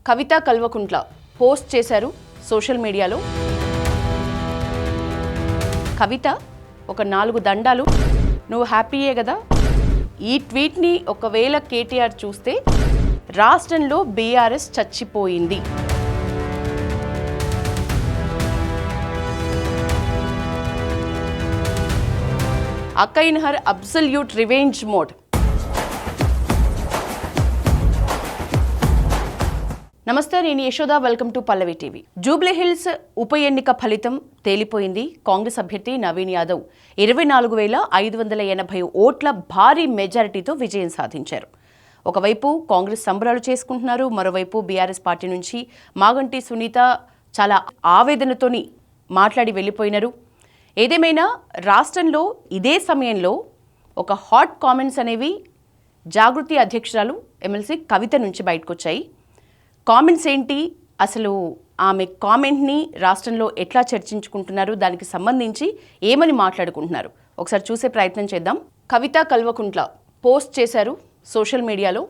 కవిత Kalvakuntla post చేశారు social మీడియాలో. కవిత ఒక 4 దండాలు, నువ్వు హ్యాపీయే కదా. ఈ ట్వీట్ని ఒకవేళ కేటీఆర్ చూస్తే రాష్ట్రంలో బీఆర్ఎస్ చచ్చిపోయింది. అక్క in her absolute revenge mode. నమస్తే, నేను Yashoda. Welcome to Pallavi TV. Jubilee Hills ఉప ఎన్నిక ఫలితం తేలిపోయింది. కాంగ్రెస్ అభ్యర్థి నవీన్ యాదవ్ 24,580 ఓట్ల భారీ మెజారిటీతో విజయం సాధించారు. ఒకవైపు కాంగ్రెస్ సంబరాలు చేసుకుంటున్నారు, మరోవైపు బీఆర్ఎస్ పార్టీ నుంచి మాగంటి సునీత చాలా ఆవేదనతోని మాట్లాడి వెళ్ళిపోయినారు. ఏదేమైనా రాష్ట్రంలో ఇదే సమయంలో ఒక హాట్ కామెంట్స్ అనేవి జాగృతి అధ్యక్షురాలు ఎమ్మెల్సీ కవిత నుంచి బయటకు వచ్చాయి. కామెంట్స్ ఏంటి, అసలు ఆమె కామెంట్ని రాష్ట్రంలో ఎట్లా చర్చించుకుంటున్నారు, దానికి సంబంధించి ఏమని మాట్లాడుకుంటున్నారు ఒకసారి చూసే ప్రయత్నం చేద్దాం. కవిత కల్వకుంట్ల పోస్ట్ చేశారు సోషల్ మీడియాలో.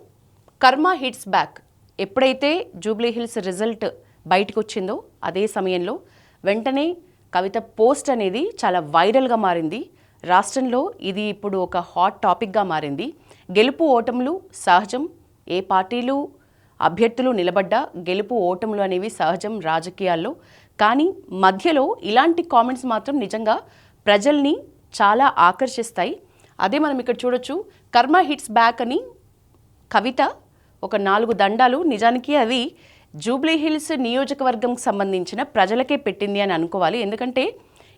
కర్మ హిట్స్ బ్యాక్. ఎప్పుడైతే జూబ్లీహిల్స్ రిజల్ట్ బయటకు వచ్చిందో అదే సమయంలో వెంటనే కవిత పోస్ట్ అనేది చాలా వైరల్గా మారింది. రాష్ట్రంలో ఇది ఇప్పుడు ఒక హాట్ టాపిక్గా మారింది. గెలుపు ఓటములు సహజం, ఏ పార్టీలు అభ్యర్థులు నిలబడ్డా గెలుపు ఓటములు అనేవి సహజం రాజకీయాల్లో. కానీ మధ్యలో ఇలాంటి కామెంట్స్ మాత్రం నిజంగా ప్రజల్ని చాలా ఆకర్షిస్తాయి. అదే మనం ఇక్కడ చూడొచ్చు. కర్మ హిట్స్ బ్యాక్ అని కవిత ఒక 4 దండాలు, నిజానికి అవి జూబ్లీహిల్స్ నియోజకవర్గంకి సంబంధించిన ప్రజలకే పెట్టింది అని అనుకోవాలి. ఎందుకంటే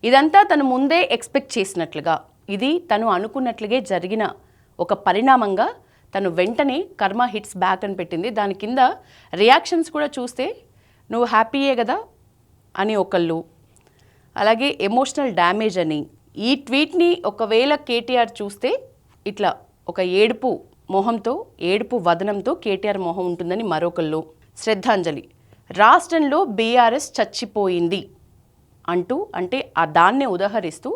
ఇదంతా తను ముందే ఎక్స్పెక్ట్ చేసినట్లుగా, ఇది తను అనుకున్నట్లుగే జరిగిన ఒక పరిణామంగా తను వెంటనే కర్మ హిట్స్ బ్యాక్ అని పెట్టింది. దాని కింద రియాక్షన్స్ కూడా చూస్తే నువ్వు హ్యాపీయే కదా అని ఒకళ్ళు, అలాగే ఎమోషనల్ డ్యామేజ్ అని. ఈ ట్వీట్ని ఒకవేళ కేటీఆర్ చూస్తే ఇట్లా ఒక ఏడుపు మొహంతో, ఏడుపు వదనంతో కేటీఆర్ మొహం ఉంటుందని మరొకళ్ళు. శ్రద్ధాంజలి, రాష్ట్రంలో బీఆర్ఎస్ చచ్చిపోయింది అంటూ, అంటే ఆ దాన్నే ఉదహరిస్తూ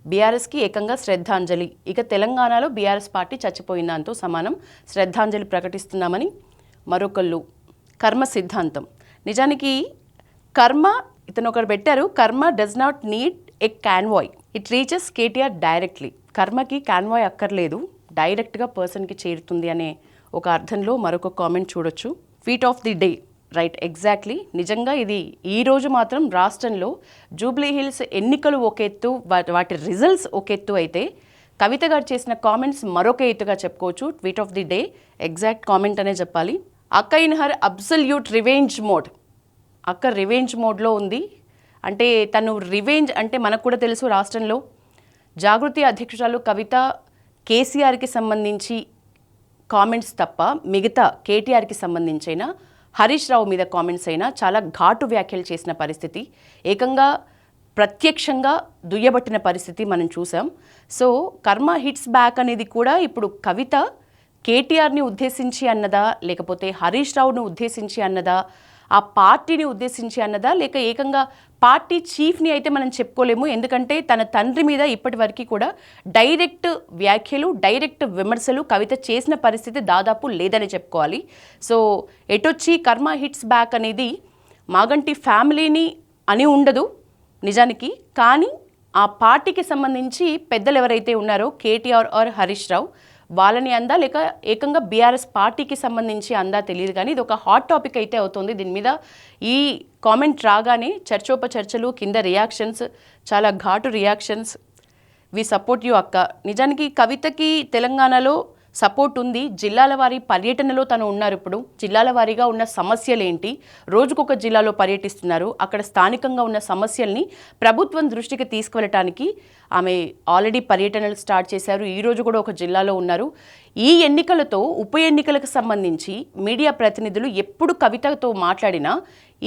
బీఆర్ఎస్కి ఏకంగా శ్రద్ధాంజలి. ఇక తెలంగాణలో బీఆర్ఎస్ పార్టీ చచ్చిపోయిందాంతో సమానం, శ్రద్ధాంజలి ప్రకటిస్తున్నామని మరొకళ్ళు. కర్మ సిద్ధాంతం. నిజానికి కర్మ, ఇతను ఒకరు పెట్టారు, కర్మ does not need a convoy, it reaches KTR directly. కర్మకి కాన్వాయ్ అక్కర్లేదు, డైరెక్ట్గా పర్సన్కి చేరుతుంది అనే ఒక అర్థంలో మరొక కామెంట్ చూడొచ్చు. Tweet of the day, right, exactly. నిజంగా ఇది ఈరోజు మాత్రం రాష్ట్రంలో జూబ్లీహిల్స్ ఎన్నికలు ఒక ఎత్తు, వాటి రిజల్ట్స్ ఒక ఎత్తు అయితే కవిత గారు చేసిన కామెంట్స్ మరొక ఎత్తుగా చెప్పుకోవచ్చు. Tweet of the day, exact comment అనే చెప్పాలి. అక్క in her absolute revenge mode. అక్క రివెంజ్ మోడ్లో ఉంది. అంటే తను రివెంజ్ అంటే మనకు కూడా తెలుసు, రాష్ట్రంలో జాగృతి అధ్యక్షురాలు కవిత కేసీఆర్కి సంబంధించి కామెంట్స్ తప్ప మిగతా కేటీఆర్కి సంబంధించైనా, హరీష్ రావు మీద కామెంట్స్ అయినా చాలా ఘాటు వ్యాఖ్యలు చేసిన పరిస్థితి, ఏకంగా ప్రత్యక్షంగా దుయ్యబట్టిన పరిస్థితి మనం చూసాం. సో కర్మ హిట్స్ బ్యాక్ అనేది కూడా ఇప్పుడు కవిత కేటీఆర్ని ఉద్దేశించి అన్నదా, లేకపోతే హరీష్ రావును ఉద్దేశించి అన్నదా, ఆ పార్టీని ఉద్దేశించి అన్నదా, లేక ఏకంగా పార్టీ చీఫ్ని అయితే మనం చెప్పుకోలేము. ఎందుకంటే తన తండ్రి మీద ఇప్పటి వరకు కూడా డైరెక్ట్ వ్యాఖ్యలు, డైరెక్ట్ విమర్శలు కవిత చేసిన పరిస్థితి దాదాపు లేదని చెప్పుకోవాలి. సో ఎటొచ్చి కర్మ హిట్స్ బ్యాక్ అనేది మాగంటి ఫ్యామిలీని అని ఉండదు నిజానికి, కానీ ఆ పార్టీకి సంబంధించి పెద్దలు ఎవరైతే ఉన్నారో కేటీఆర్ ఆర్ హరీష్ రావు, వాళ్ళని అందా లేక ఏకంగా బీఆర్ఎస్ పార్టీకి సంబంధించి అందా తెలియదు. కానీ ఇది ఒక హాట్ టాపిక్ అయితే అవుతుంది. దీని మీద ఈ కామెంట్ రాగానే చర్చోపచర్చలు, కింద రియాక్షన్స్, చాలా ఘాటు రియాక్షన్స్. వి సపోర్ట్ యూ అక్క. నిజానికి కవితకి తెలంగాణలో సపోర్ట్ ఉంది. జిల్లాల వారి పర్యటనలో తను ఉన్నారు. ఇప్పుడు జిల్లాల వారీగా ఉన్న సమస్యలు ఏంటి, రోజుకొక జిల్లాలో పర్యటిస్తున్నారు, అక్కడ స్థానికంగా ఉన్న సమస్యల్ని ప్రభుత్వం దృష్టికి తీసుకువెళ్ళటానికి ఆమె ఆల్రెడీ పర్యటనలు స్టార్ట్ చేశారు. ఈరోజు కూడా ఒక జిల్లాలో ఉన్నారు. ఈ ఎన్నికలతో, ఉప ఎన్నికలకు సంబంధించి మీడియా ప్రతినిధులు ఎప్పుడు కవితతో మాట్లాడినా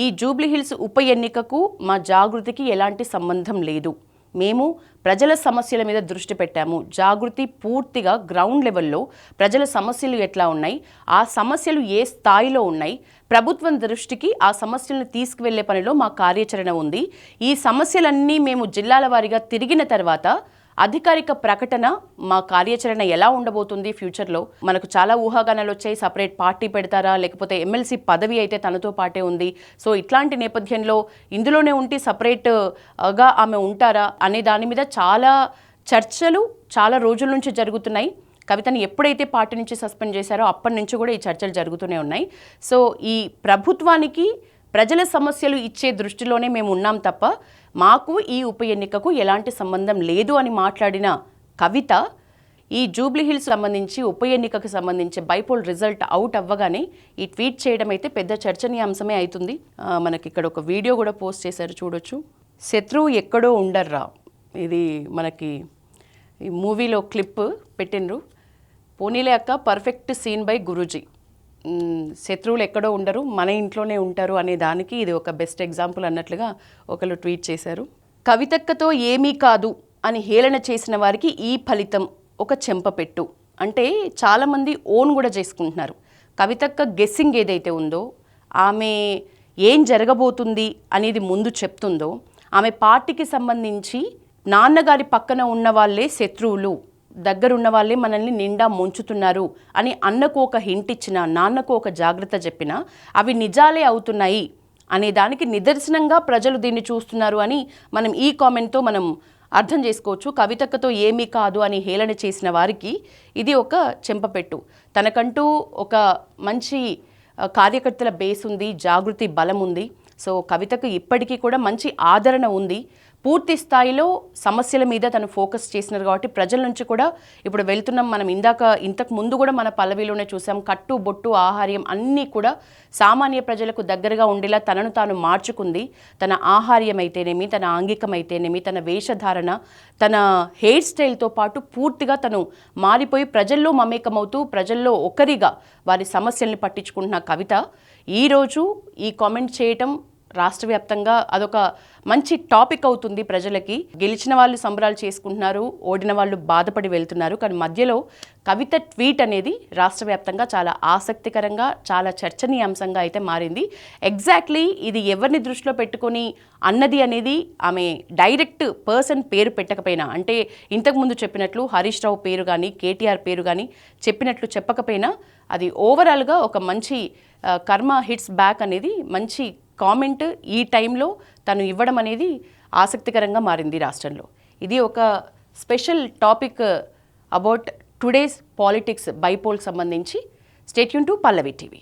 ఈ జూబ్లీహిల్స్ ఉప ఎన్నికకు మా జాగృతికి ఎలాంటి సంబంధం లేదు, మేము ప్రజల సమస్యల మీద దృష్టి పెట్టాము, జాగృతి పూర్తిగా గ్రౌండ్ లెవెల్లో ప్రజల సమస్యలు ఎట్లా ఉన్నాయి, ఆ సమస్యలు ఏ స్థాయిలో ఉన్నాయి, ప్రభుత్వం దృష్టికి ఆ సమస్యలను తీసుకువెళ్లే పనిలో మా కార్యాచరణ ఉంది. ఈ సమస్యలన్నీ మేము జిల్లాల వారీగా తిరిగిన తర్వాత అధికారిక ప్రకటన మా కార్యాచరణ ఎలా ఉండబోతుంది ఫ్యూచర్లో, మనకు చాలా ఊహాగానాలు వచ్చాయి. సపరేట్ పార్టీ పెడతారా, లేకపోతే ఎమ్మెల్సీ పదవి అయితే తనతో పాటే ఉంది. సో ఇట్లాంటి నేపథ్యంలో ఇందులోనే ఉండి సపరేట్గా ఆమె ఉంటారా అనే దాని మీద చాలా చర్చలు చాలా రోజుల నుంచి జరుగుతున్నాయి. కవితని ఎప్పుడైతే పార్టీ నుంచి సస్పెండ్ చేశారో అప్పటి నుంచి కూడా ఈ చర్చలు జరుగుతూనే ఉన్నాయి. సో ఈ ప్రభుత్వానికి ప్రజల సమస్యలు ఇచ్చే దృష్టిలోనే మేము ఉన్నాం తప్ప మాకు ఈ ఉప ఎన్నికకు ఎలాంటి సంబంధం లేదు అని మాట్లాడిన కవిత ఈ జూబ్లీ హిల్స్ సంబంధించి ఉప ఎన్నికకు సంబంధించి బైపోల్ రిజల్ట్ అవుట్ అవ్వగానే ఈ ట్వీట్ చేయడం అయితే పెద్ద చర్చనీయాంశమే అవుతుంది. మనకి ఇక్కడ ఒక వీడియో కూడా పోస్ట్ చేశారు, చూడొచ్చు. శత్రువు ఎక్కడో ఉండర్రా, ఇది మనకి ఈ మూవీలో క్లిప్ పెట్టిండ్రు. పోనీలే అక్క, పర్ఫెక్ట్ సీన్ బై గురూజీ. శత్రువులు ఎక్కడో ఉండరు, మన ఇంట్లోనే ఉంటారు అనే దానికి ఇది ఒక బెస్ట్ ఎగ్జాంపుల్ అన్నట్లుగా ఒకళ్ళు ట్వీట్ చేశారు. కవితక్కతో ఏమీ కాదు అని హేళన చేసిన వారికి ఈ ఫలితం ఒక చెంపపెట్టు. అంటే చాలామంది ఓన్ కూడా చేసుకుంటున్నారు. కవితక్క గెస్సింగ్ ఏదైతే ఉందో, ఆమె ఏం జరగబోతుంది అనేది ముందు చెప్తుందో, ఆమె పార్టీకి సంబంధించి నాన్నగారి పక్కన ఉన్న వాళ్ళే శత్రువులు, దగ్గరున్న వాళ్ళే మనల్ని నిండా ముంచుతున్నారు అని అన్నకు ఒక హింట్ ఇచ్చినా, నాన్నకు ఒక జాగ్రత్త చెప్పినా అవి నిజాలే అవుతున్నాయి అనే దానికి నిదర్శనంగా ప్రజలు దీన్ని చూస్తున్నారు అని మనం ఈ కామెంట్తో మనం అర్థం చేసుకోవచ్చు. కవితక్కతో ఏమీ కాదు అని హేళన చేసిన వారికి ఇది ఒక చెంపపెట్టు. తనకంటూ ఒక మంచి కార్యకర్తల బేస్ ఉంది, జాగృతి బలం ఉంది. సో కవితకు ఇప్పటికీ కూడా మంచి ఆదరణ ఉంది. పూర్తి స్థాయిలో సమస్యల మీద తను ఫోకస్ చేసినారు కాబట్టి ప్రజల నుంచి కూడా ఇప్పుడు వెళ్తున్నాం. మనం ఇంతకు ముందు కూడా మన పల్లవిలోనే చూసాం, కట్టు బొట్టు ఆహార్యం అన్నీ కూడా సామాన్య ప్రజలకు దగ్గరగా ఉండేలా తనను తాను మార్చుకుంది. తన ఆహార్యం అయితేనేమి, తన ఆంగికం అయితేనేమి, తన వేషధారణ, తన హెయిర్ స్టైల్తో పాటు పూర్తిగా తను మారిపోయి ప్రజల్లో మమేకమవుతూ ప్రజల్లో ఒకరిగా వారి సమస్యల్ని పట్టించుకుంటున్న కవిత ఈరోజు ఈ కామెంట్ చేయటం రాష్ట్ర వ్యాప్తంగా అదొక మంచి టాపిక్ అవుతుంది ప్రజలకి. గెలిచిన వాళ్ళు సంబరాలు చేసుకుంటున్నారు, ఓడిన వాళ్ళు బాధపడి వెళ్తున్నారు. కానీ మధ్యలో కవిత ట్వీట్ అనేది రాష్ట్ర వ్యాప్తంగా చాలా ఆసక్తికరంగా, చాలా చర్చనీయాంశంగా అయితే మారింది. ఎగ్జాక్ట్లీ ఇది ఎవరిని దృష్టిలో పెట్టుకొని అన్నది అనేది ఆమె డైరెక్ట్ పర్సన్ పేరు పెట్టకపోయినా, అంటే ఇంతకుముందు చెప్పినట్లు హరీష్ రావు పేరు కానీ కేటీఆర్ పేరు కానీ చెప్పినట్లు చెప్పకపోయినా అది ఓవరాల్గా ఒక మంచి కర్మ హిట్స్ బ్యాక్ అనేది మంచి కామెంట్ ఈ టైంలో తను ఇవ్వడం అనేది ఆసక్తికరంగా మారింది రాష్ట్రంలో. ఇది ఒక special topic about today's politics బైపోల్కి సంబంధించి. Stay tune to Pallavi TV.